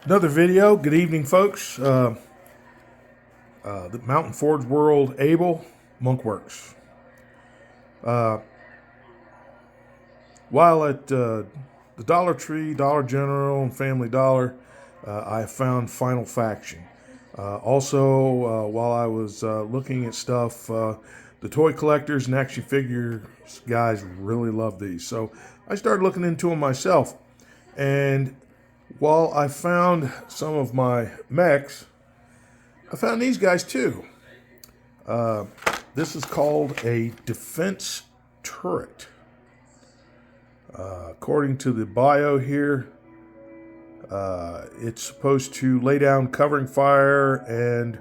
Another video. Good evening, folks. The Mountain Forge World Able Monkworks. Uh, while at the Dollar Tree, Dollar General, and Family Dollar, I found Final Faction. Also, while I was looking at stuff, the toy collectors and action figures guys really love these. So I started looking into them myself. And while I found some of my mechs, I found these guys too. This is called a defense turret. According to the bio here, it's supposed to lay down covering fire and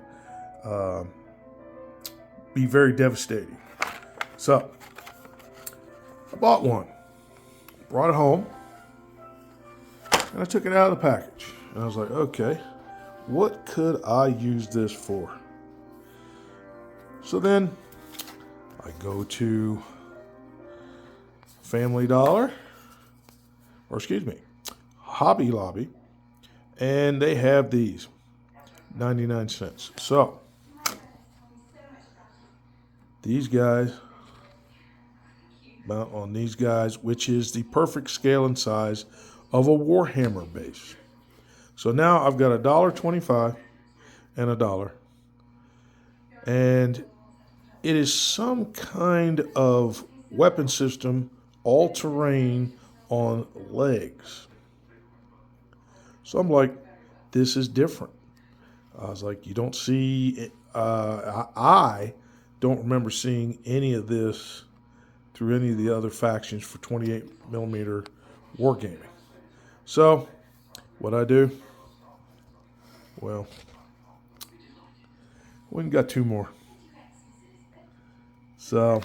be very devastating. So, I bought one, brought it home, and I took it out of the package. And I was like, okay, what could I use this for? So then I go to Family Dollar, or excuse me, Hobby Lobby, and they have these, 99 cents. So these guys mount on these guys, which is the perfect scale and size of a Warhammer base. So now I've got $1.25 and $1, and it is some kind of weapon system, all terrain on legs. So I'm like, this is different. I was like, you don't see, I don't remember seeing any of this through any of the other factions for 28 millimeter wargaming. So what I do, well, we got two more. So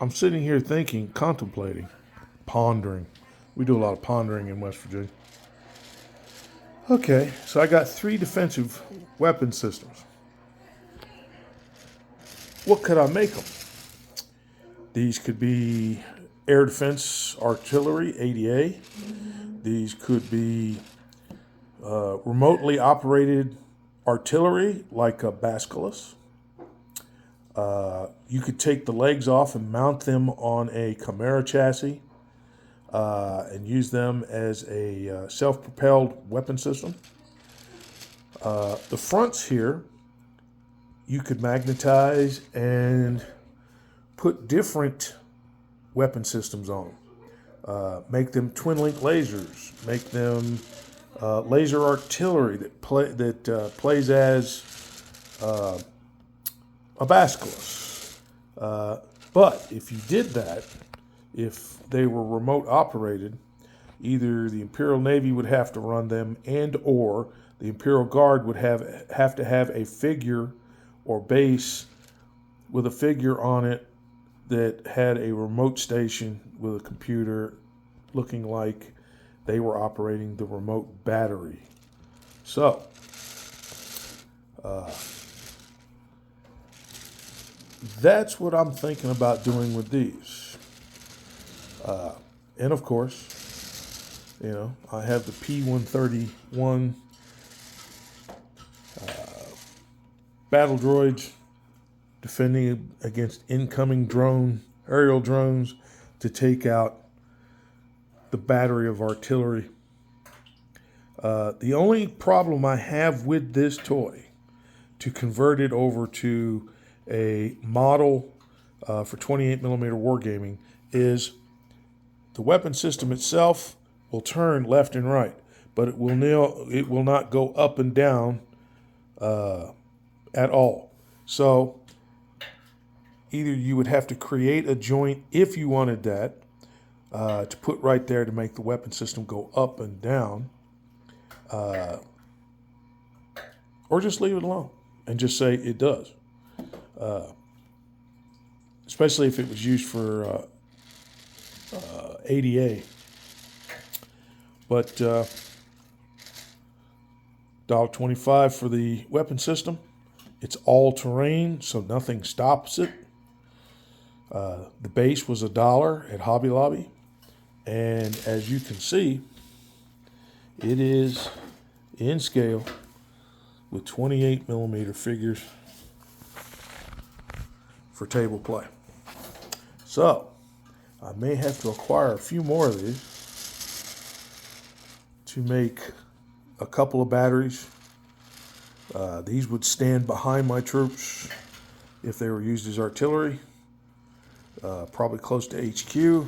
I'm sitting here thinking, contemplating, pondering. We do a lot of pondering in West Virginia. Okay, so I got 3 defensive weapon systems. What could I make them? These could be air defense artillery, ADA. These could be remotely operated artillery, like a Basculus. You could take the legs off and mount them on a Chimera chassis and use them as a self-propelled weapon system. The fronts here, you could magnetize and put different weapon systems on them. Make them twin-link lasers. Make them laser artillery that plays as a Basculus. But if you did that, if they were remote operated, either the Imperial Navy would have to run them, and or the Imperial Guard would have to have a figure or base with a figure on it that had a remote station with a computer looking like they were operating the remote battery. So, that's what I'm thinking about doing with these. And of course, I have the P-131 battle droids defending against incoming aerial drones to take out the battery of artillery. The only problem I have with this toy, to convert it over to a model for 28 millimeter wargaming, is the weapon system itself will turn left and right, but it will not go up and down at all. So either you would have to create a joint, if you wanted that, to put right there to make the weapon system go up and down, or just leave it alone and just say it does. Especially if it was used for ADA. But $1.25 for the weapon system. It's all terrain, so nothing stops it. The base was $1 at Hobby Lobby. And as you can see, it is in scale with 28 millimeter figures for table play. So I may have to acquire a few more of these to make a couple of batteries. These would stand behind my troops if they were used as artillery, probably close to HQ.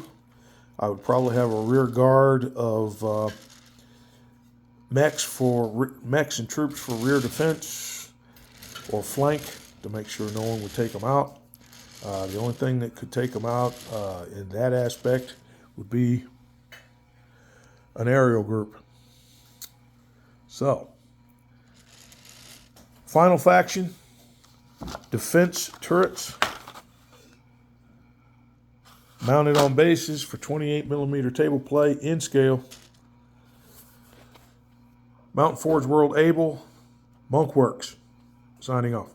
I would probably have a rear guard of mechs and troops for rear defense or flank to make sure no one would take them out. The only thing that could take them out in that aspect would be an aerial group. So, final faction, defense turrets mounted on bases for 28 millimeter table play in scale. Mountain Forge World Able, Monkworks, signing off.